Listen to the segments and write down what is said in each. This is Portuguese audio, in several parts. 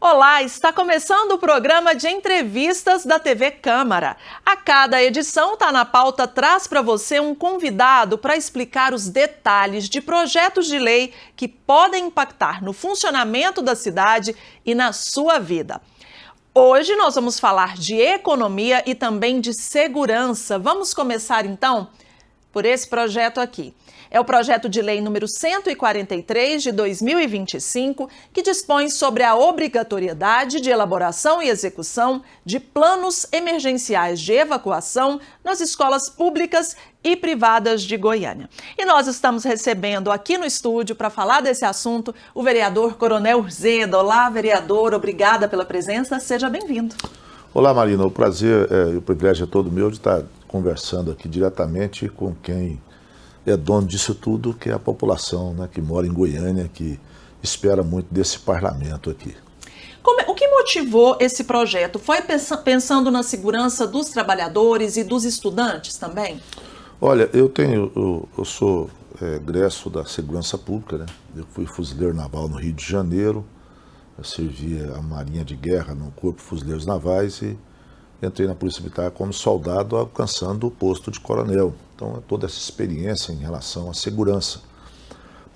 Olá, está começando o programa de entrevistas da TV Câmara. A cada edição, Tá na Pauta traz para você um convidado para explicar os detalhes de projetos de lei que podem impactar no funcionamento da cidade e na sua vida. Hoje nós vamos falar de economia e também de segurança. Vamos começar então por esse projeto aqui. É o projeto de lei número 143 de 2025, que dispõe sobre a obrigatoriedade de elaboração e execução de planos emergenciais de evacuação nas escolas públicas e privadas de Goiânia. E nós estamos recebendo aqui no estúdio para falar desse assunto o vereador Coronel Urzeda. Olá, vereador, obrigada pela presença, seja bem-vindo. Olá, Marina, o prazer e o privilégio é todo meu de estar conversando aqui diretamente com quem é dono disso tudo, que é a população, né, que mora em Goiânia, que espera muito desse parlamento aqui. O que motivou esse projeto? Foi pensando na segurança dos trabalhadores e dos estudantes também? Olha, eu sou egresso da segurança pública, né? Eu fui fuzileiro naval no Rio de Janeiro, eu servi a Marinha de Guerra no Corpo de Fuzileiros Navais e entrei na Polícia Militar como soldado, alcançando o posto de coronel. Então, toda essa experiência em relação à segurança.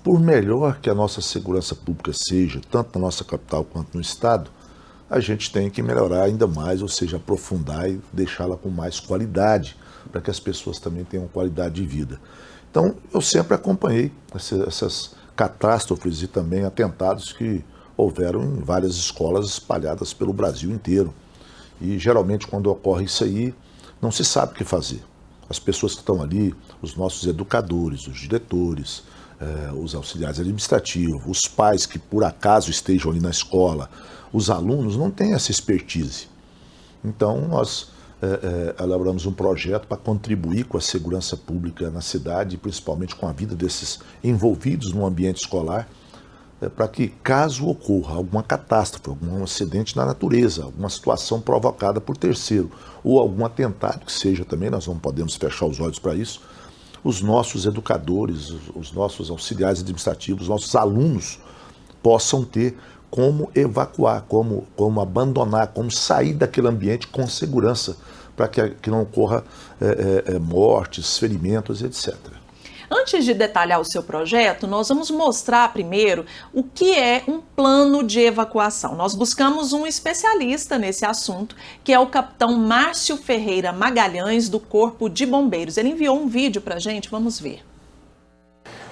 Por melhor que a nossa segurança pública seja, tanto na nossa capital quanto no estado, a gente tem que melhorar ainda mais, ou seja, aprofundar e deixá-la com mais qualidade, para que as pessoas também tenham qualidade de vida. Então, eu sempre acompanhei essas catástrofes e também atentados que houveram em várias escolas espalhadas pelo Brasil inteiro. E geralmente quando ocorre isso aí, não se sabe o que fazer. As pessoas que estão ali, os nossos educadores, os diretores, os auxiliares administrativos, os pais que por acaso estejam ali na escola, os alunos não têm essa expertise. Então nós elaboramos um projeto para contribuir com a segurança pública na cidade, principalmente com a vida desses envolvidos no ambiente escolar, para que, caso ocorra alguma catástrofe, algum acidente na natureza, alguma situação provocada por terceiro, ou algum atentado que seja também, nós não podemos fechar os olhos para isso, os nossos educadores, os nossos auxiliares administrativos, os nossos alunos possam ter como evacuar, como abandonar, como sair daquele ambiente com segurança, para que não ocorra mortes, ferimentos, etc. Antes de detalhar o seu projeto, nós vamos mostrar primeiro o que é um plano de evacuação. Nós buscamos um especialista nesse assunto, que é o capitão Márcio Ferreira Magalhães, do Corpo de Bombeiros. Ele enviou um vídeo para a gente, vamos ver.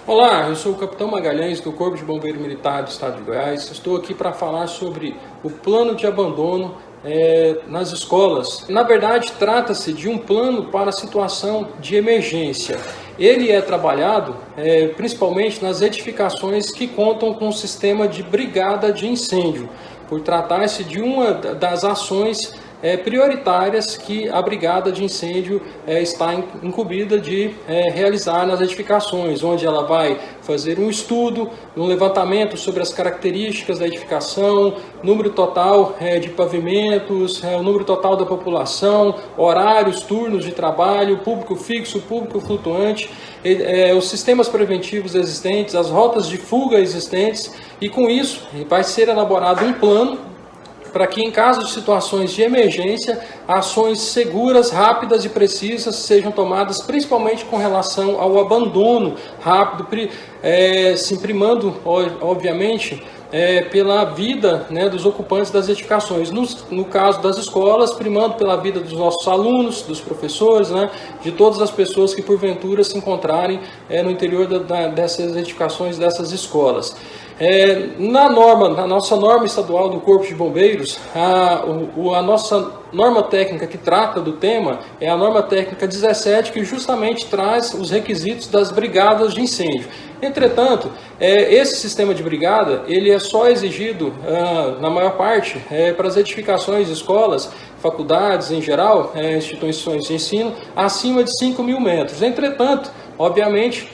Olá, eu sou o capitão Magalhães, do Corpo de Bombeiro Militar do Estado de Goiás. Estou aqui para falar sobre o plano de abandono nas escolas. Na verdade, trata-se de um plano para a situação de emergência. Ele é trabalhado principalmente nas edificações que contam com o sistema de brigada de incêndio, por tratar-se de uma das ações prioritárias que a brigada de incêndio está incumbida de realizar nas edificações, onde ela vai fazer um estudo, um levantamento sobre as características da edificação, número total de pavimentos, o número total da população, horários, turnos de trabalho, público fixo, público flutuante, os sistemas preventivos existentes, as rotas de fuga existentes, e com isso vai ser elaborado um plano para que, em caso de situações de emergência, ações seguras, rápidas e precisas sejam tomadas, principalmente com relação ao abandono rápido, se primando, obviamente, pela vida, né, dos ocupantes das edificações. No caso das escolas, primando pela vida dos nossos alunos, dos professores, né, de todas as pessoas que porventura se encontrarem no interior dessas edificações, dessas escolas. Na nossa norma estadual do Corpo de Bombeiros, a nossa norma técnica que trata do tema é a norma técnica 17, que justamente traz os requisitos das brigadas de incêndio. Entretanto, esse sistema de brigada, ele é só exigido, na maior parte, para as edificações, escolas, faculdades em geral, instituições de ensino, acima de 5.000 metros. Entretanto, obviamente,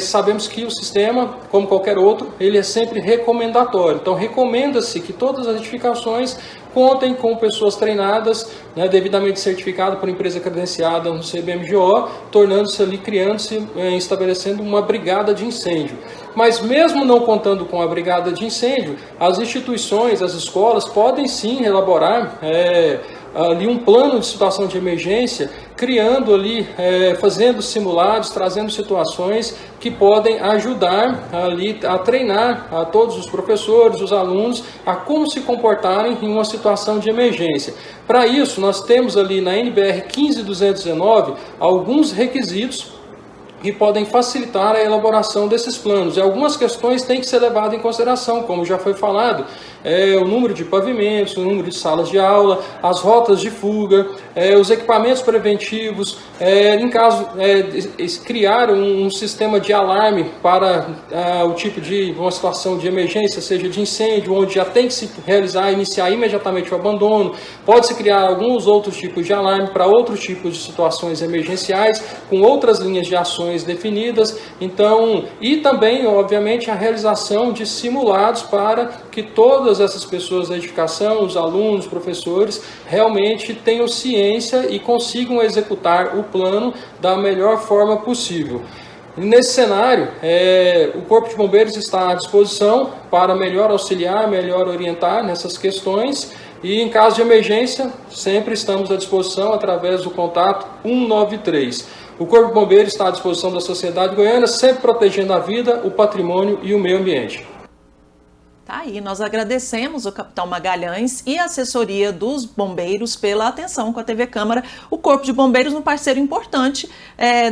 sabemos que o sistema, como qualquer outro, ele é sempre recomendatório. Então, recomenda-se que todas as edificações contem com pessoas treinadas, né, devidamente certificadas por empresa credenciada no CBMGO, tornando-se ali, criando-se, estabelecendo uma brigada de incêndio. Mas mesmo não contando com a brigada de incêndio, as instituições, as escolas podem sim elaborar ali um plano de situação de emergência, criando ali, fazendo simulados, trazendo situações que podem ajudar ali a treinar a todos os professores, os alunos, a como se comportarem em uma situação de emergência. Para isso, nós temos ali na NBR 15219 alguns requisitos que podem facilitar a elaboração desses planos. E algumas questões têm que ser levadas em consideração, como já foi falado, o número de pavimentos, o número de salas de aula, as rotas de fuga, os equipamentos preventivos, em caso, criar um sistema de alarme para o tipo de uma situação de emergência, seja de incêndio, onde já tem que se iniciar imediatamente o abandono. Pode-se criar alguns outros tipos de alarme para outros tipos de situações emergenciais, com outras linhas de ações definidas. Então, e também, obviamente, a realização de simulados para que todas essas pessoas da edificação, os alunos, os professores, realmente tenham ciência e consigam executar o plano da melhor forma possível. Nesse cenário, o Corpo de Bombeiros está à disposição para melhor auxiliar, melhor orientar nessas questões. E em caso de emergência, sempre estamos à disposição através do contato 193. O Corpo de Bombeiros está à disposição da sociedade goiana, sempre protegendo a vida, o patrimônio e o meio ambiente. Tá aí, nós agradecemos o capitão Magalhães e a assessoria dos bombeiros pela atenção com a TV Câmara, o Corpo de Bombeiros um parceiro importante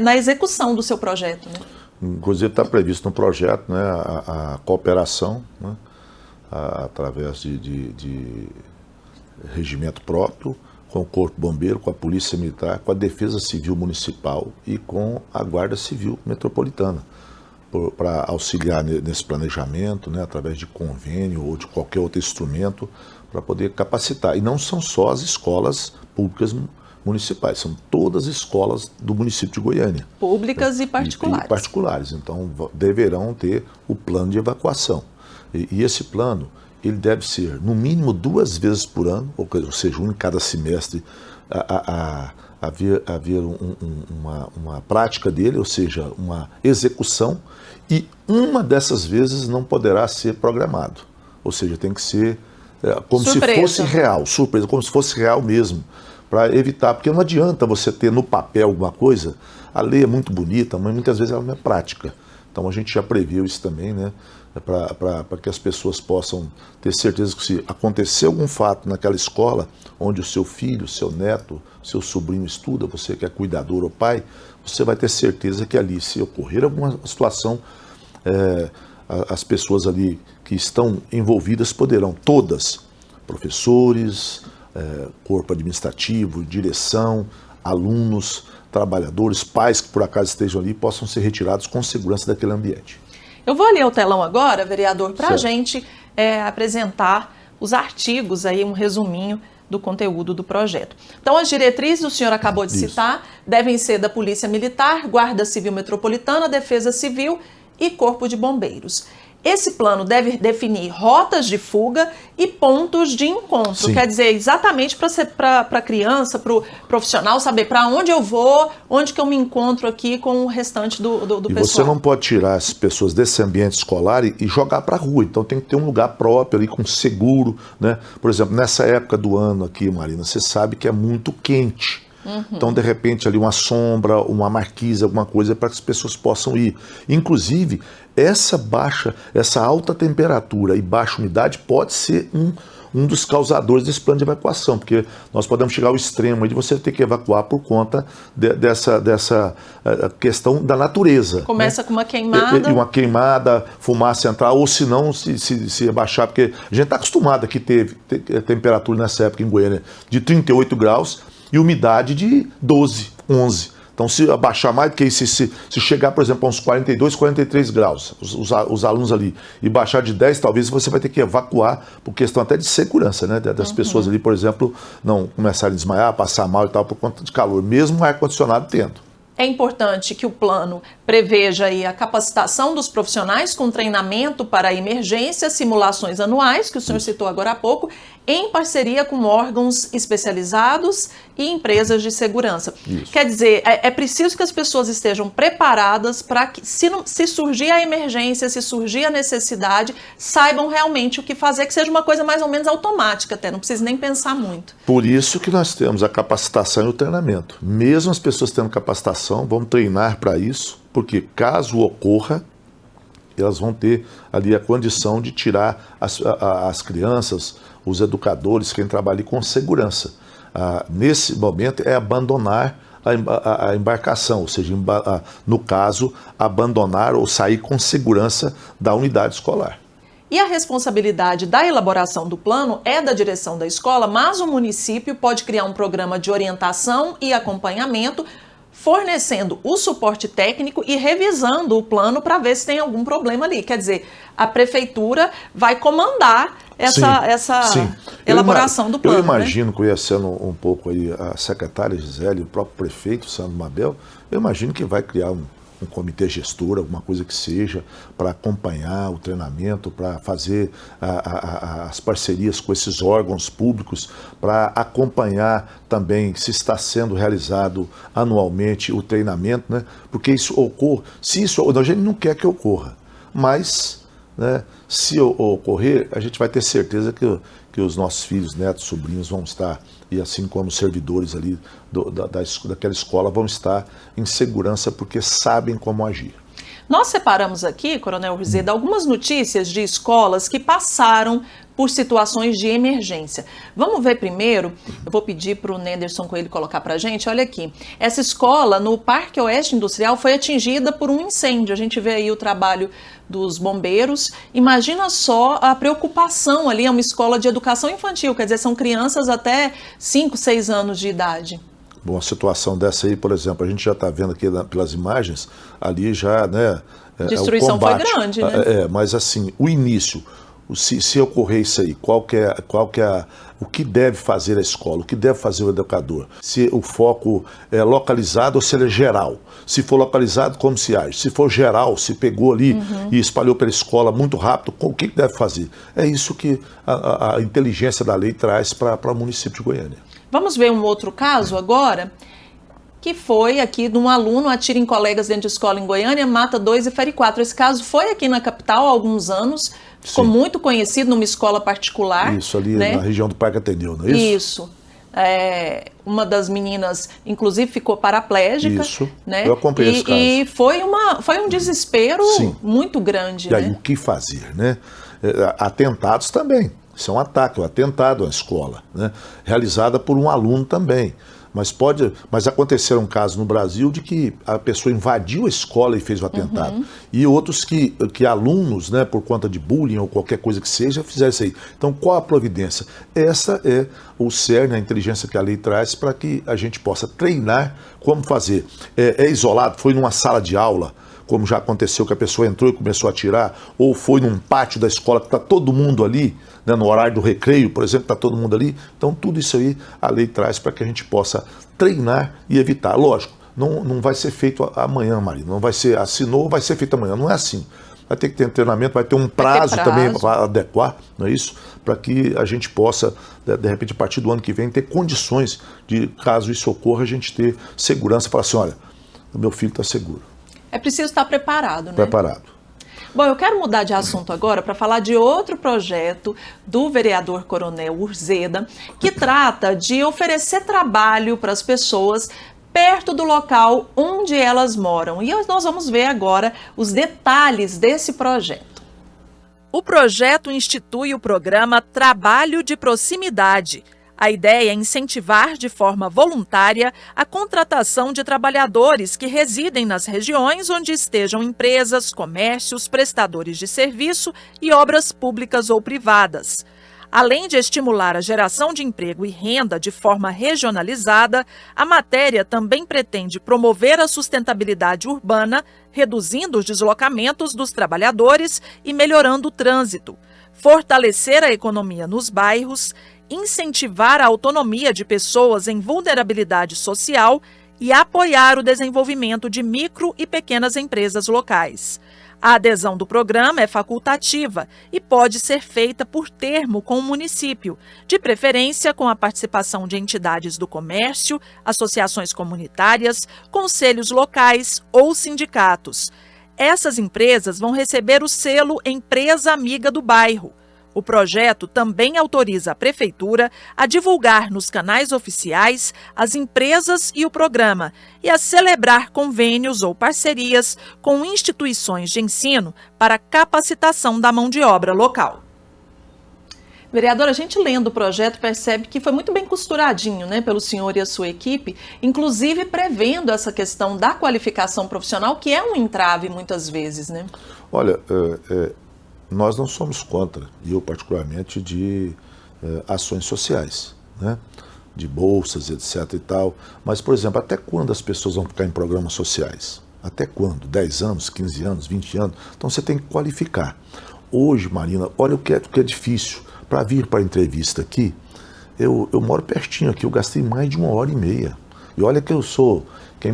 na execução do seu projeto, né? Inclusive está previsto no projeto, né, a cooperação, né, através de regimento próprio, com o Corpo Bombeiro, com a Polícia Militar, com a Defesa Civil Municipal e com a Guarda Civil Metropolitana, para auxiliar nesse planejamento, né, através de convênio ou de qualquer outro instrumento, para poder capacitar. E não são só as escolas públicas municipais, são todas as escolas do município de Goiânia. Públicas e particulares. E particulares, então deverão ter o plano de evacuação. E esse plano, ele deve ser, no mínimo, 2 vezes por ano, ou seja, um em cada semestre, haver uma prática dele, ou seja, uma execução, e uma dessas vezes não poderá ser programado. Ou seja, tem que ser como surpresa. Se fosse real, surpresa, como se fosse real mesmo, para evitar, porque não adianta você ter no papel alguma coisa, a lei é muito bonita, mas muitas vezes ela não é prática. Então a gente já previu isso também, né? Para que as pessoas possam ter certeza que se acontecer algum fato naquela escola onde o seu filho, seu neto, seu sobrinho estuda, você que é cuidador ou pai, você vai ter certeza que ali, se ocorrer alguma situação, as pessoas ali que estão envolvidas poderão, todas, professores, corpo administrativo, direção, alunos, trabalhadores, pais que por acaso estejam ali, possam ser retirados com segurança daquele ambiente. Eu vou ler o telão agora, vereador, para a gente apresentar os artigos, aí, um resuminho do conteúdo do projeto. Então, as diretrizes, o senhor acabou de citar, devem ser da Polícia Militar, Guarda Civil Metropolitana, Defesa Civil e Corpo de Bombeiros. Esse plano deve definir rotas de fuga e pontos de encontro. Sim. Quer dizer, exatamente para a criança, para o profissional saber para onde eu vou, onde que eu me encontro aqui com o restante do pessoal. E você não pode tirar as pessoas desse ambiente escolar e jogar para a rua. Então tem que ter um lugar próprio ali com seguro, né? Por exemplo, nessa época do ano aqui, Marina, você sabe que é muito quente. Uhum. Então, de repente, ali uma sombra, uma marquise, alguma coisa para que as pessoas possam ir. Inclusive, essa alta temperatura e baixa umidade pode ser um dos causadores desse plano de evacuação, porque nós podemos chegar ao extremo de você ter que evacuar por conta dessa questão da natureza. Começa, né, com uma queimada. E uma queimada, fumaça entrar, ou se não, se abaixar, porque a gente está acostumado aqui ter temperatura nessa época em Goiânia de 38 graus, e umidade de 12, 11. Então, se abaixar mais do que isso, se chegar, por exemplo, a uns 42, 43 graus, os alunos ali, e baixar de 10, talvez você vai ter que evacuar, por questão até de segurança, né? Das pessoas ali, por exemplo, não começarem a desmaiar, passar mal e tal, por conta de calor, mesmo o ar-condicionado tendo. É importante que o plano preveja aí a capacitação dos profissionais com treinamento para emergência, simulações anuais, que o senhor citou agora há pouco, em parceria com órgãos especializados e empresas de segurança. Isso. Quer dizer, é preciso que as pessoas estejam preparadas para que, se surgir a emergência, se surgir a necessidade, saibam realmente o que fazer, que seja uma coisa mais ou menos automática até, não precisa nem pensar muito. Por isso que nós temos a capacitação e o treinamento. Mesmo as pessoas tendo capacitação, vamos treinar para isso, porque caso ocorra, elas vão ter ali a condição de tirar as crianças, os educadores, quem trabalha com segurança. Nesse momento é abandonar a embarcação, ou seja, no caso, abandonar ou sair com segurança da unidade escolar. E a responsabilidade da elaboração do plano é da direção da escola, mas o município pode criar um programa de orientação e acompanhamento, fornecendo o suporte técnico e revisando o plano para ver se tem algum problema ali. Quer dizer, a prefeitura vai comandar essa elaboração do plano. Eu imagino, conhecendo um pouco aí a secretária Gisele, o próprio prefeito Sandro Mabel, eu imagino que vai criar um comitê gestor, alguma coisa que seja, para acompanhar o treinamento, para fazer as parcerias com esses órgãos públicos, para acompanhar também se está sendo realizado anualmente o treinamento, né? Porque isso ocorre, a gente não quer que ocorra, mas, né, se ocorrer, a gente vai ter certeza que os nossos filhos, netos, sobrinhos vão estar, e assim como os servidores ali daquela escola vão estar em segurança porque sabem como agir. Nós separamos aqui, Coronel Urzeda, algumas notícias de escolas que passaram por situações de emergência. Vamos ver primeiro, eu vou pedir para o Nenderson Coelho colocar para a gente, olha aqui. Essa escola no Parque Oeste Industrial foi atingida por um incêndio. A gente vê aí o trabalho dos bombeiros. Imagina só a preocupação ali, é uma escola de educação infantil, quer dizer, são crianças até 5, 6 anos de idade. Bom, a situação dessa aí, por exemplo, a gente já está vendo aqui pelas imagens, ali já, né? A destruição foi grande, né? Mas assim, o início, se ocorrer isso aí, o que deve fazer a escola, o que deve fazer o educador? Se o foco é localizado ou se ele é geral? Se for localizado, como se age? Se for geral, se pegou ali e espalhou pela escola muito rápido, o que deve fazer? É isso que a inteligência da lei traz para o município de Goiânia. Vamos ver um outro caso agora, que foi aqui de um aluno atira em colegas dentro de escola em Goiânia, mata 2 e fere 4. Esse caso foi aqui na capital há alguns anos, ficou muito conhecido numa escola particular. Isso, ali, né, na região do Parque Ateneu, não é isso? Isso. Uma das meninas, inclusive, ficou paraplégica. Isso, né? Eu acompanhei esse caso. E foi um desespero muito grande. E aí, o que fazer, né? Atentados também. Isso é um ataque, um atentado à escola, né? Realizada por um aluno também. Mas aconteceu um caso no Brasil de que a pessoa invadiu a escola e fez o atentado. E outros que alunos, né, por conta de bullying ou qualquer coisa que seja, fizeram isso aí. Então, qual a providência? Essa é o cerne, a inteligência que a lei traz para que a gente possa treinar como fazer. É isolado, foi numa sala de aula, como já aconteceu que a pessoa entrou e começou a atirar, ou foi num pátio da escola que está todo mundo ali, né, no horário do recreio, por exemplo, está todo mundo ali. Então, tudo isso aí a lei traz para que a gente possa treinar e evitar. Lógico, não vai ser feito amanhã, Marina, não vai ser, assinou, vai ser feito amanhã, não é assim. Vai ter que ter treinamento, vai ter um prazo também para adequar, não é isso? Para que a gente possa, de repente, a partir do ano que vem, ter condições de, caso isso ocorra, a gente ter segurança, falar assim, olha, o meu filho está seguro. É preciso estar preparado, né? Preparado. Bom, eu quero mudar de assunto agora para falar de outro projeto do vereador Coronel Urzeda, que trata de oferecer trabalho para as pessoas perto do local onde elas moram. E nós vamos ver agora os detalhes desse projeto. O projeto institui o programa Trabalho de Proximidade. A ideia é incentivar de forma voluntária a contratação de trabalhadores que residem nas regiões onde estejam empresas, comércios, prestadores de serviço e obras públicas ou privadas. Além de estimular a geração de emprego e renda de forma regionalizada, a matéria também pretende promover a sustentabilidade urbana, reduzindo os deslocamentos dos trabalhadores e melhorando o trânsito, fortalecer a economia nos bairros, incentivar a autonomia de pessoas em vulnerabilidade social e apoiar o desenvolvimento de micro e pequenas empresas locais. A adesão do programa é facultativa e pode ser feita por termo com o município, de preferência com a participação de entidades do comércio, associações comunitárias, conselhos locais ou sindicatos. Essas empresas vão receber o selo Empresa Amiga do Bairro. O projeto também autoriza a Prefeitura a divulgar nos canais oficiais as empresas e o programa e a celebrar convênios ou parcerias com instituições de ensino para capacitação da mão de obra local. Vereadora, a gente lendo o projeto percebe que foi muito bem costuradinho, né, pelo senhor e a sua equipe, inclusive prevendo essa questão da qualificação profissional, que é um entrave muitas vezes, né? Olha, nós não somos contra, e eu particularmente, de ações sociais, né? De bolsas, etc. e tal. Mas, por exemplo, até quando as pessoas vão ficar em programas sociais? Até quando? 10 anos, 15 anos, 20 anos? Então você tem que qualificar. Hoje, Marina, olha o que é difícil. Para vir para a entrevista aqui, eu moro pertinho aqui, eu gastei mais de 1h30. E olha que eu sou... Quem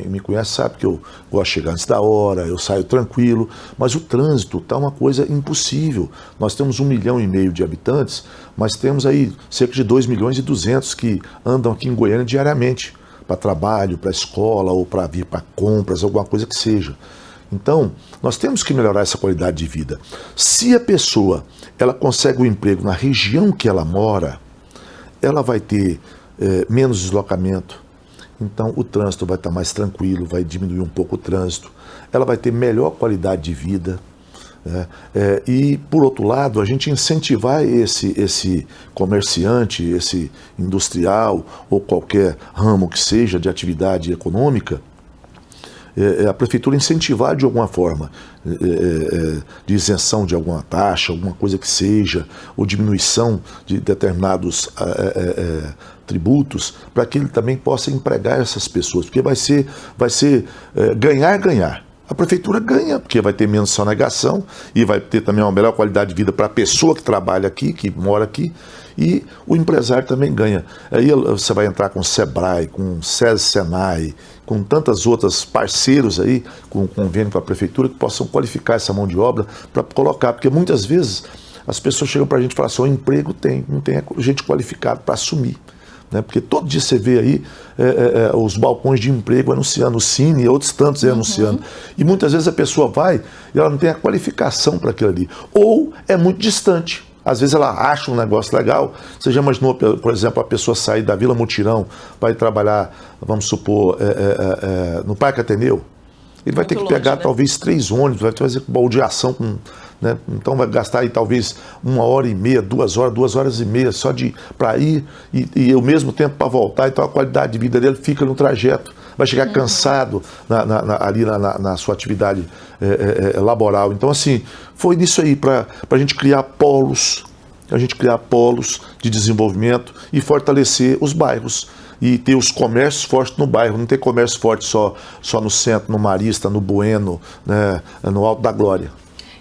me conhece sabe que eu gosto de chegar antes da hora, eu saio tranquilo, mas o trânsito está uma coisa impossível. Nós temos 1,5 milhão de habitantes, mas temos aí cerca de 2,2 milhões que andam aqui em Goiânia diariamente, para trabalho, para escola ou para vir para compras, alguma coisa que seja. Então, nós temos que melhorar essa qualidade de vida. Se a pessoa ela consegue um emprego na região que ela mora, ela vai ter menos deslocamento. Então o trânsito vai estar mais tranquilo, vai diminuir um pouco o trânsito, ela vai ter melhor qualidade de vida, né? E por outro lado, a gente incentivar esse comerciante, esse industrial ou qualquer ramo que seja de atividade econômica, a prefeitura incentivar de alguma forma, de isenção de alguma taxa, alguma coisa que seja, ou diminuição de determinados tributos, para que ele também possa empregar essas pessoas, porque vai ser ganhar. A prefeitura ganha, porque vai ter menos sonegação e vai ter também uma melhor qualidade de vida para a pessoa que trabalha aqui, que mora aqui, e o empresário também ganha. Aí você vai entrar com o Sebrae, com o SESI, Senai, com tantas outras parceiros aí, com convênio com a prefeitura, que possam qualificar essa mão de obra para colocar, porque muitas vezes as pessoas chegam para a gente e falam assim, o emprego não tem gente qualificada para assumir. Porque todo dia você vê aí os balcões de emprego anunciando, o Cine e outros tantos aí anunciando. E muitas vezes a pessoa vai e ela não tem a qualificação para aquilo ali. Ou é muito distante. Às vezes ela acha um negócio legal. Você já imaginou, por exemplo, a pessoa sair da Vila Mutirão para ir trabalhar, vamos supor, no Parque Ateneu? Ele vai ter que pegar talvez 3 ônibus, vai fazer baldeação né? Então vai gastar aí talvez 1h30, 2 horas, 2h30 só para ir e ao mesmo tempo para voltar. Então a qualidade de vida dele fica no trajeto. Vai chegar cansado ali na sua atividade laboral. Então assim, foi nisso aí para a gente criar polos, de desenvolvimento e fortalecer os bairros. E ter os comércios fortes no bairro, não ter comércio forte só no centro, no Marista, no Bueno, né, no Alto da Glória.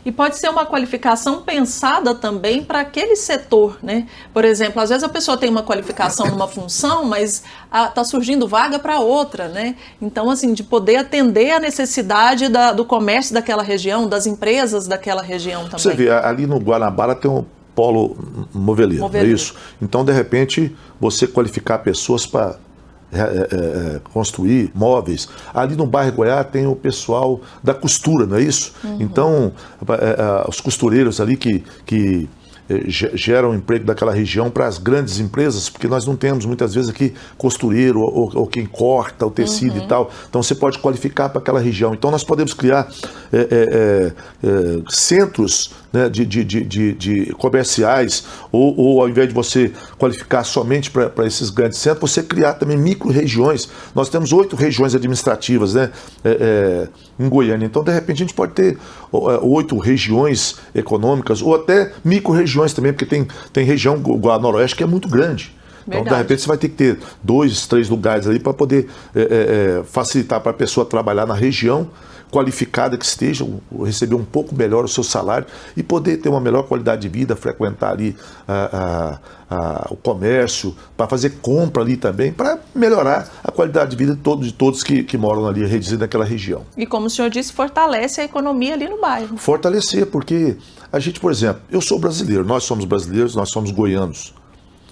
E pode ser uma qualificação pensada também para aquele setor, né? Por exemplo, às vezes a pessoa tem uma qualificação numa função, mas está surgindo vaga para outra, né? Então, assim, de poder atender a necessidade do comércio daquela região, das empresas daquela região também. Você vê, ali no Guanabara tem um polo moveleiro, não é isso? Então, de repente, você qualificar pessoas para construir móveis. Ali no bairro Goiás tem o pessoal da costura, não é isso? Então, os costureiros ali que geram emprego daquela região para as grandes empresas, porque nós não temos muitas vezes aqui costureiro ou quem corta o tecido e tal. Então você pode qualificar para aquela região. Então nós podemos criar centros, né, de comerciais, ou ao invés de você qualificar somente para esses grandes centros, você criar também micro-regiões. Nós temos 8 regiões administrativas, né, em Goiânia. Então, de repente, a gente pode ter 8 regiões econômicas, ou até micro-regiões também, porque tem região Noroeste que é muito grande. Então, de repente, você vai ter que ter 2, 3 lugares ali para poder facilitar para a pessoa trabalhar na região qualificada que esteja, receber um pouco melhor o seu salário e poder ter uma melhor qualidade de vida, frequentar ali o comércio, para fazer compra ali também, para melhorar a qualidade de vida de todos que moram ali, residindo naquela região. E como o senhor disse, fortalece a economia ali no bairro. Fortalecer, porque a gente, por exemplo, eu sou brasileiro, nós somos brasileiros, nós somos goianos,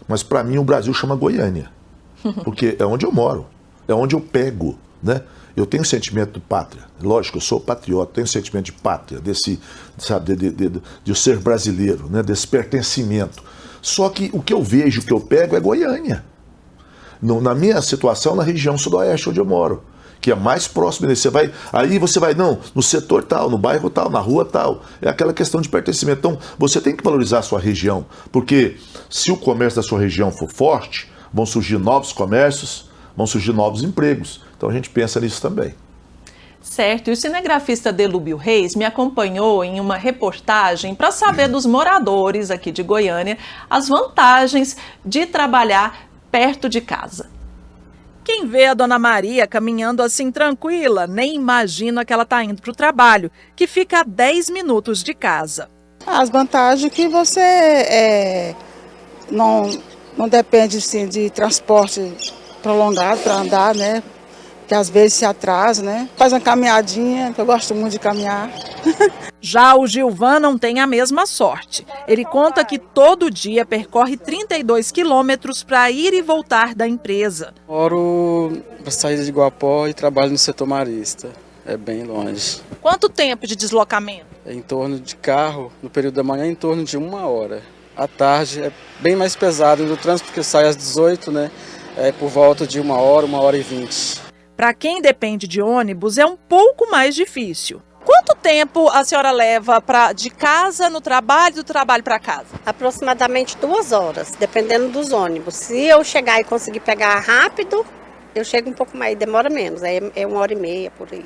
mas para mim o Brasil chama Goiânia, porque é onde eu moro, é onde eu pego, né? Eu tenho sentimento de pátria, lógico, eu sou patriota, tenho sentimento de pátria, sabe, de eu ser brasileiro, né, desse pertencimento. Só que o que eu vejo, o que eu pego é Goiânia. Na minha situação, na região sudoeste onde eu moro, que é mais próximo desse. Aí você vai, não, no setor tal, no bairro tal, na rua tal. É aquela questão de pertencimento. Então, você tem que valorizar a sua região, porque se o comércio da sua região for forte, vão surgir novos comércios, vão surgir novos empregos. Então a gente pensa nisso também. Certo, e o cinegrafista Delúbio Reis me acompanhou em uma reportagem para saber dos moradores aqui de Goiânia as vantagens de trabalhar perto de casa. Quem vê a Dona Maria caminhando assim tranquila, nem imagina que ela está indo para o trabalho, que fica a 10 minutos de casa. As vantagens que você não depende assim, de transporte prolongado para andar, né? Que às vezes se atrasa, né? Faz uma caminhadinha, que eu gosto muito de caminhar. Já o Gilvan não tem a mesma sorte. Ele conta que todo dia percorre 32 quilômetros para ir e voltar da empresa. Moro na saída de Guapó e trabalho no setor marista. É bem longe. Quanto tempo de deslocamento? É em torno de carro, no período da manhã, em torno de 1 hora. À tarde é bem mais pesado no trânsito, porque sai às 18, né? É por volta de 1 hora, 1h20. Para quem depende de ônibus, é um pouco mais difícil. Quanto tempo a senhora leva de casa no trabalho e do trabalho para casa? Aproximadamente 2 horas, dependendo dos ônibus. Se eu chegar e conseguir pegar rápido, eu chego um pouco mais, demora menos, é 1h30 por aí.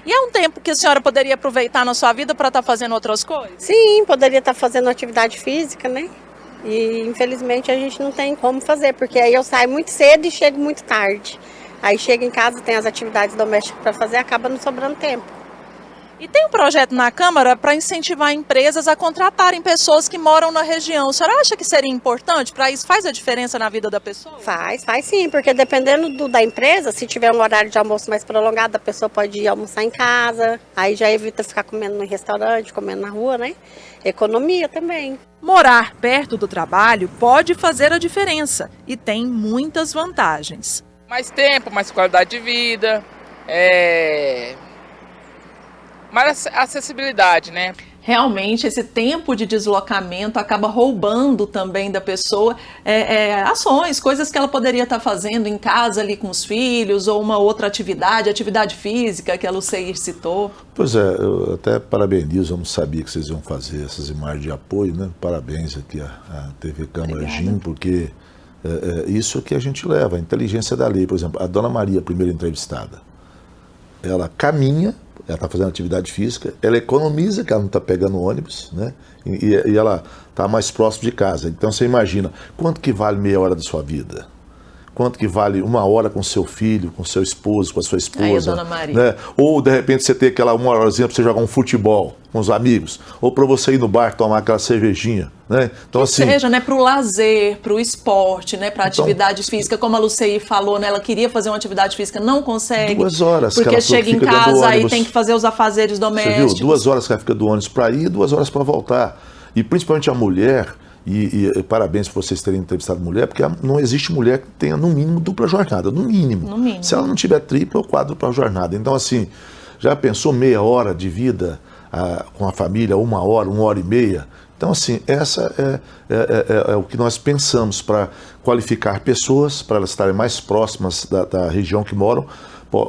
E é um tempo que a senhora poderia aproveitar na sua vida para estar fazendo outras coisas? Sim, poderia estar fazendo atividade física, né? E infelizmente a gente não tem como fazer, porque aí eu saio muito cedo e chego muito tarde. Aí chega em casa, tem as atividades domésticas para fazer, acaba não sobrando tempo. E tem um projeto na Câmara para incentivar empresas a contratarem pessoas que moram na região. A senhora acha que seria importante para isso? Faz a diferença na vida da pessoa? Faz sim, porque dependendo da empresa, se tiver um horário de almoço mais prolongado, a pessoa pode ir almoçar em casa, aí já evita ficar comendo no restaurante, comendo na rua, né? Economia também. Morar perto do trabalho pode fazer a diferença e tem muitas vantagens. Mais tempo, mais qualidade de vida, mais acessibilidade, né? Realmente, esse tempo de deslocamento acaba roubando também da pessoa ações, coisas que ela poderia estar fazendo em casa ali com os filhos, ou uma outra atividade física que a Luceir citou. Pois é, eu até parabenizo, eu não sabia que vocês iam fazer essas imagens de apoio, né? Parabéns aqui à TV Câmara Jim, porque isso que a gente leva, a inteligência da lei. Por exemplo, a Dona Maria, a primeira entrevistada, ela caminha, ela está fazendo atividade física, ela economiza, que ela não está pegando ônibus, né? E ela está mais próximo de casa. Então você imagina, quanto que vale meia hora da sua vida? Quanto que vale 1 hora com seu filho, com seu esposo, com a sua esposa? Aí, Dona Maria. Né? Ou de repente você ter aquela 1 horazinha para você jogar um futebol com os amigos, ou para você ir no bar tomar aquela cervejinha, né? Então, que seja, né, para o lazer, para o esporte, né, para a atividade física, como a Luceir falou, né, ela queria fazer uma atividade física, não consegue. 2 horas porque que ela chega em casa, aí tem que fazer os afazeres domésticos. Você viu? 2 horas que ela fica do ônibus para ir e 2 horas para voltar. E principalmente a mulher, e parabéns por vocês terem entrevistado mulher, porque não existe mulher que tenha no mínimo dupla jornada, no mínimo. No mínimo. Se ela não tiver tripla ou quádrupla jornada. Então assim, já pensou meia hora de vida com a família, 1 hora, 1h30? Então assim, essa é o que nós pensamos para qualificar pessoas, para elas estarem mais próximas da região que moram,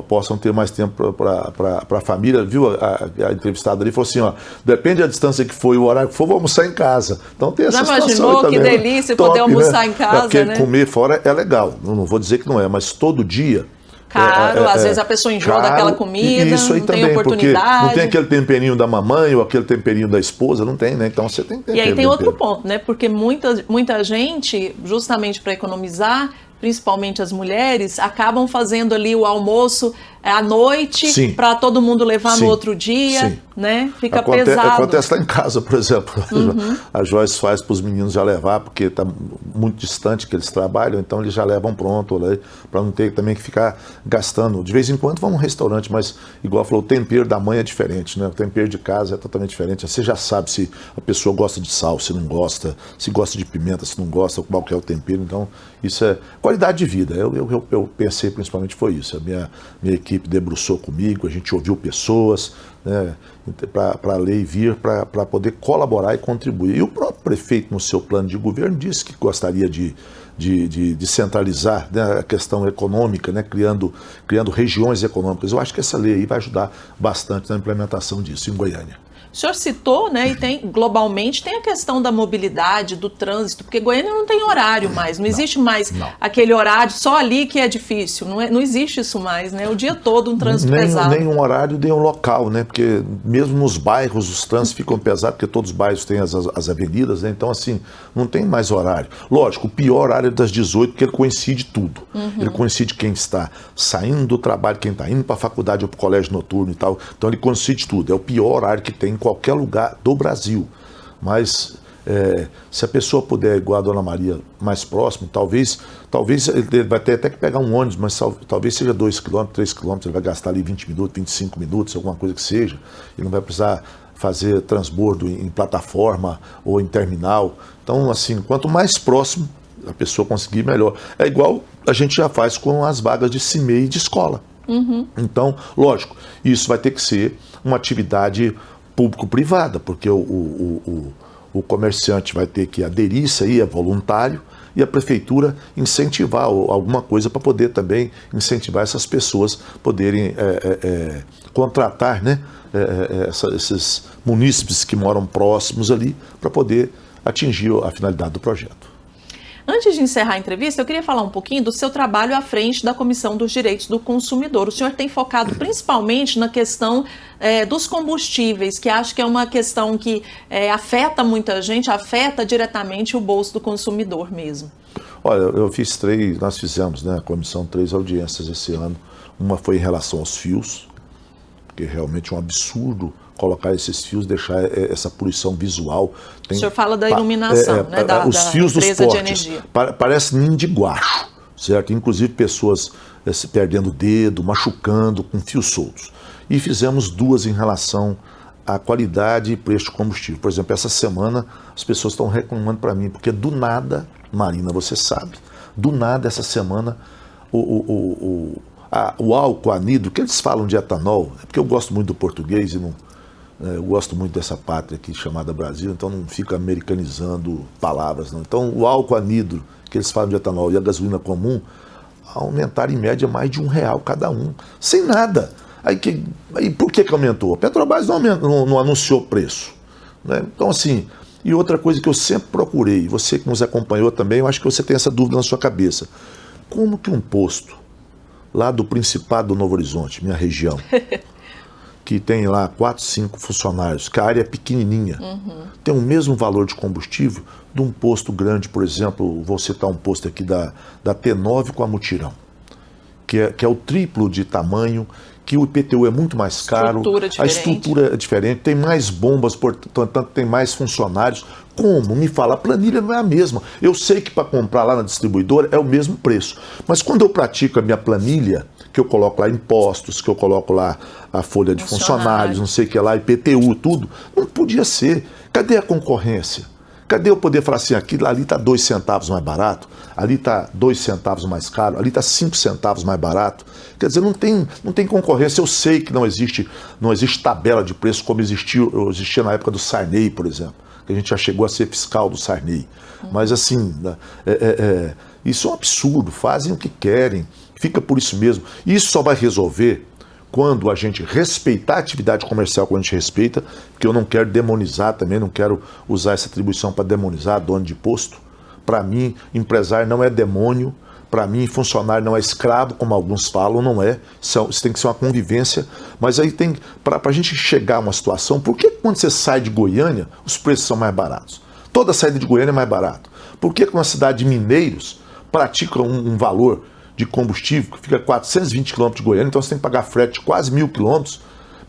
possam ter mais tempo para a família. Viu a entrevistada ali, falou assim, ó, depende da distância que for e o horário que for, vou almoçar em casa. Então tem essa situação. Já imaginou que também, delícia top, poder almoçar, né, em casa, porque né? Comer fora é legal, não vou dizer que não é, mas todo dia... Caro, às vezes a pessoa enjoa daquela comida, isso aí não também, tem oportunidade. Porque não tem aquele temperinho da mamãe ou aquele temperinho da esposa, não tem, né? Então você tem que ter. E aí tem outro ponto, né? Porque muita gente, justamente para economizar, principalmente as mulheres, acabam fazendo ali o almoço à noite para todo mundo levar no outro dia, né? Fica pesado. Acontece lá em casa, por exemplo. A Joyce faz para os meninos já levar, porque está muito distante que eles trabalham, então eles já levam pronto, para não ter também que ficar gastando. De vez em quando vão a um restaurante, mas igual falou, o tempero da mãe é diferente, né? O tempero de casa é totalmente diferente. Você já sabe se a pessoa gosta de sal, se não gosta, se gosta de pimenta, se não gosta, qual que é o tempero. Então, isso é qualidade de vida. Eu pensei principalmente foi isso. A minha equipe debruçou comigo, a gente ouviu pessoas, né, para a lei vir, para poder colaborar e contribuir. E o próprio prefeito, no seu plano de governo, disse que gostaria de centralizar, né, a questão econômica, né, criando regiões econômicas. Eu acho que essa lei aí vai ajudar bastante na implementação disso em Goiânia. O senhor citou, né, e globalmente tem a questão da mobilidade, do trânsito, porque Goiânia não tem horário mais, não existe mais aquele horário só ali que é difícil, não existe isso mais, né, o dia todo um trânsito pesado. Nem um horário, nem um local, né, porque mesmo nos bairros os trânsitos ficam pesados, porque todos os bairros têm as avenidas, né, então assim, não tem mais horário. Lógico, o pior horário é das 18, porque ele coincide tudo, ele coincide quem está saindo do trabalho, quem está indo para a faculdade ou para o colégio noturno e tal, então ele coincide tudo, é o pior horário que tem em qualquer lugar do Brasil, mas se a pessoa puder, igual a Dona Maria, mais próximo, talvez ele vai ter até que pegar um ônibus, mas talvez seja 2 km, 3 km, ele vai gastar ali 20 minutos, 25 minutos, alguma coisa que seja, ele não vai precisar fazer transbordo em plataforma ou em terminal. Então, assim, quanto mais próximo a pessoa conseguir, melhor. É igual a gente já faz com as vagas de CIMEI e de escola. Então, lógico, isso vai ter que ser uma atividade público-privada, porque o comerciante vai ter que aderir, isso aí é voluntário, e a prefeitura incentivar alguma coisa para poder também incentivar essas pessoas poderem contratar, né, esses munícipes que moram próximos ali para poder atingir a finalidade do projeto. Antes de encerrar a entrevista, eu queria falar um pouquinho do seu trabalho à frente da Comissão dos Direitos do Consumidor. O senhor tem focado principalmente na questão dos combustíveis, que acho que é uma questão que afeta muita gente, afeta diretamente o bolso do consumidor mesmo. Olha, nós fizemos, né, a comissão 3 audiências esse ano. Uma foi em relação aos fios, que realmente é um absurdo colocar esses fios, deixar essa poluição visual. O senhor fala da iluminação, né, os fios dos empresa postes, de energia. Parece ninho de guacho, certo? Inclusive pessoas se perdendo o dedo, machucando com fios soltos. E fizemos 2 em relação à qualidade e preço de combustível. Por exemplo, essa semana as pessoas estão reclamando para mim, porque do nada, Marina, você sabe, do nada essa semana o álcool anidro, que eles falam de etanol, é porque eu gosto muito do português e eu gosto muito dessa pátria aqui chamada Brasil, então não fica americanizando palavras, não. Então o álcool anidro, que eles falam de etanol, e a gasolina comum, aumentaram em média mais de R$1 cada um, sem nada. Aí por que aumentou? A Petrobras não anunciou preço, né? Então assim, e outra coisa que eu sempre procurei, você que nos acompanhou também, eu acho que você tem essa dúvida na sua cabeça, como que um posto lá do Principado do Novo Horizonte, minha região, que tem lá 4, 5 funcionários, que a área é pequenininha, tem o mesmo valor de combustível de um posto grande, por exemplo, vou citar um posto aqui da T9 com a Mutirão, que é o triplo de tamanho, que o IPTU é muito mais caro, a estrutura é diferente, tem mais bombas, portanto tem mais funcionários. Como? Me fala, a planilha não é a mesma. Eu sei que para comprar lá na distribuidora é o mesmo preço, mas quando eu pratico a minha planilha, que eu coloco lá impostos, que eu coloco lá a folha de funcionários, não sei o que lá, IPTU, tudo, não podia ser. Cadê a concorrência? Cadê eu poder falar assim, ali está 2 centavos mais barato, ali está 2 centavos mais caro, ali está 5 centavos mais barato? Quer dizer, não tem concorrência. Eu sei que não existe tabela de preço como existia na época do Sarney, por exemplo, que a gente já chegou a ser fiscal do Sarney. Mas assim, isso é um absurdo, fazem o que querem, fica por isso mesmo. Isso só vai resolver quando a gente respeitar a atividade comercial, quando a gente respeita, porque eu não quero demonizar também, não quero usar essa atribuição para demonizar dono de posto. Para mim, empresário não é demônio, para mim, funcionário não é escravo, como alguns falam, não é. Isso tem que ser uma convivência, mas aí tem, para a gente chegar a uma situação, por que quando você sai de Goiânia, os preços são mais baratos? Toda saída de Goiânia é mais barato. Por que uma cidade de mineiros pratica um valor de combustível, que fica a 420 km de Goiânia, então você tem que pagar frete de quase 1.000 km,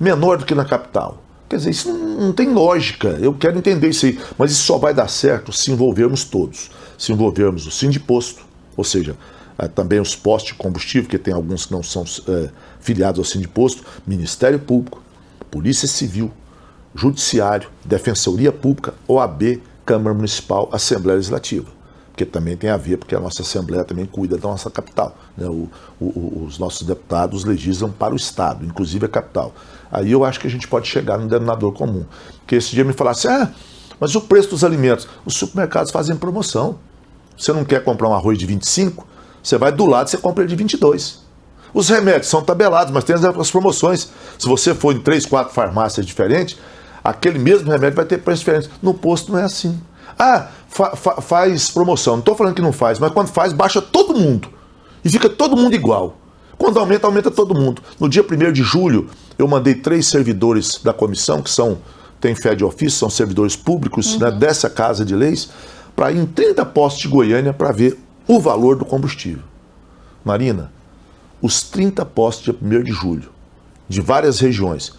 menor do que na capital. Quer dizer, isso não tem lógica, eu quero entender isso aí, mas isso só vai dar certo se envolvermos todos, se envolvermos o Sindiposto, ou seja, também os postos de combustível, que tem alguns que não são filiados ao Sindiposto, Ministério Público, Polícia Civil, Judiciário, Defensoria Pública, OAB, Câmara Municipal, Assembleia Legislativa. Porque também tem a ver, porque a nossa Assembleia também cuida da nossa capital. Né? Os nossos deputados legislam para o Estado, inclusive a capital. Aí eu acho que a gente pode chegar num denominador comum. Porque esse dia me falasse, mas o preço dos alimentos, os supermercados fazem promoção. Você não quer comprar um arroz de 25, você vai do lado e você compra ele de 22. Os remédios são tabelados, mas tem as promoções. Se você for em 3, 4 farmácias diferentes, aquele mesmo remédio vai ter preço diferente. No posto não é assim. Faz promoção. Não estou falando que não faz, mas quando faz, baixa todo mundo. E fica todo mundo igual. Quando aumenta, aumenta todo mundo. No dia 1º de julho, eu mandei 3 servidores da comissão, que têm fé de ofício, são servidores públicos, né, dessa Casa de Leis, para ir em 30 postos de Goiânia para ver o valor do combustível. Marina, os 30 postos dia 1º de julho, de várias regiões,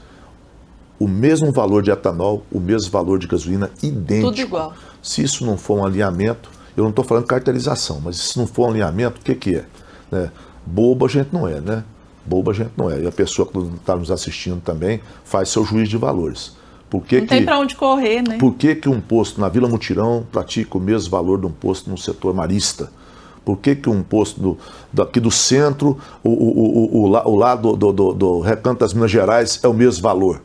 o mesmo valor de etanol, o mesmo valor de gasolina, idêntico. Tudo igual. Se isso não for um alinhamento, eu não estou falando cartelização, mas se não for um alinhamento, o que é? Né? Boba a gente não é, né? Boba a gente não é. E a pessoa que está nos assistindo também faz seu juízo de valores. Não tem para onde correr, né? Por que um posto na Vila Mutirão pratica o mesmo valor de um posto no setor marista? Por que um posto aqui do centro, o lado do Recanto das Minas Gerais é o mesmo valor?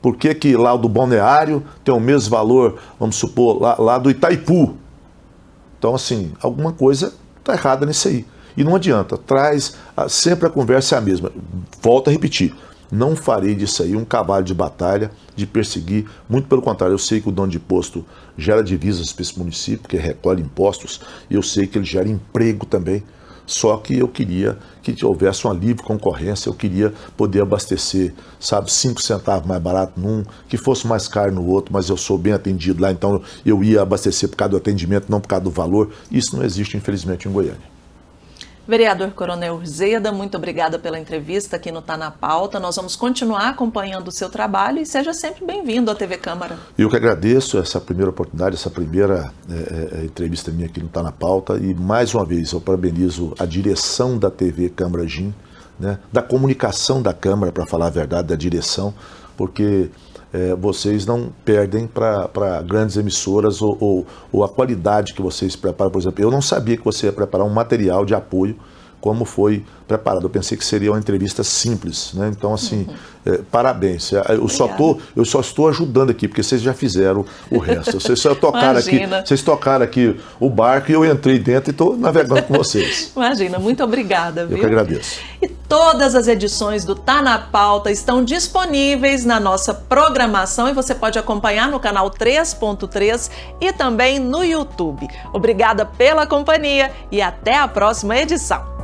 Por que lá do Balneário tem o mesmo valor, vamos supor, lá do Itaipu? Então, assim, alguma coisa está errada nisso aí. E não adianta, sempre a conversa é a mesma. Volto a repetir, não farei disso aí um cavalo de batalha, de perseguir, muito pelo contrário, eu sei que o dono de posto gera divisas para esse município, que recolhe impostos, e eu sei que ele gera emprego também, só que eu queria que houvesse uma livre concorrência, eu queria poder abastecer, 5 centavos mais barato num, que fosse mais caro no outro, mas eu sou bem atendido lá, então eu ia abastecer por causa do atendimento, não por causa do valor. Isso não existe, infelizmente, em Goiânia. Vereador Coronel Urzeda, muito obrigada pela entrevista aqui no Tá na Pauta. Nós vamos continuar acompanhando o seu trabalho e seja sempre bem-vindo à TV Câmara. Eu que agradeço essa primeira oportunidade, essa primeira entrevista minha aqui no Tá na Pauta e mais uma vez eu parabenizo a direção da TV Câmara GIM, né, da comunicação da Câmara, para falar a verdade, da direção, porque vocês não perdem para grandes emissoras ou a qualidade que vocês preparam. Por exemplo, eu não sabia que você ia preparar um material de apoio como foi preparado. Eu pensei que seria uma entrevista simples, né? Então, assim, parabéns. Eu só estou ajudando aqui, porque vocês já fizeram o resto. Vocês só tocaram aqui, vocês tocaram aqui o barco e eu entrei dentro e estou navegando com vocês. Imagina, muito obrigada, viu? Eu que agradeço. E todas as edições do Tá na Pauta estão disponíveis na nossa programação e você pode acompanhar no canal 3.3 e também no YouTube. Obrigada pela companhia e até a próxima edição.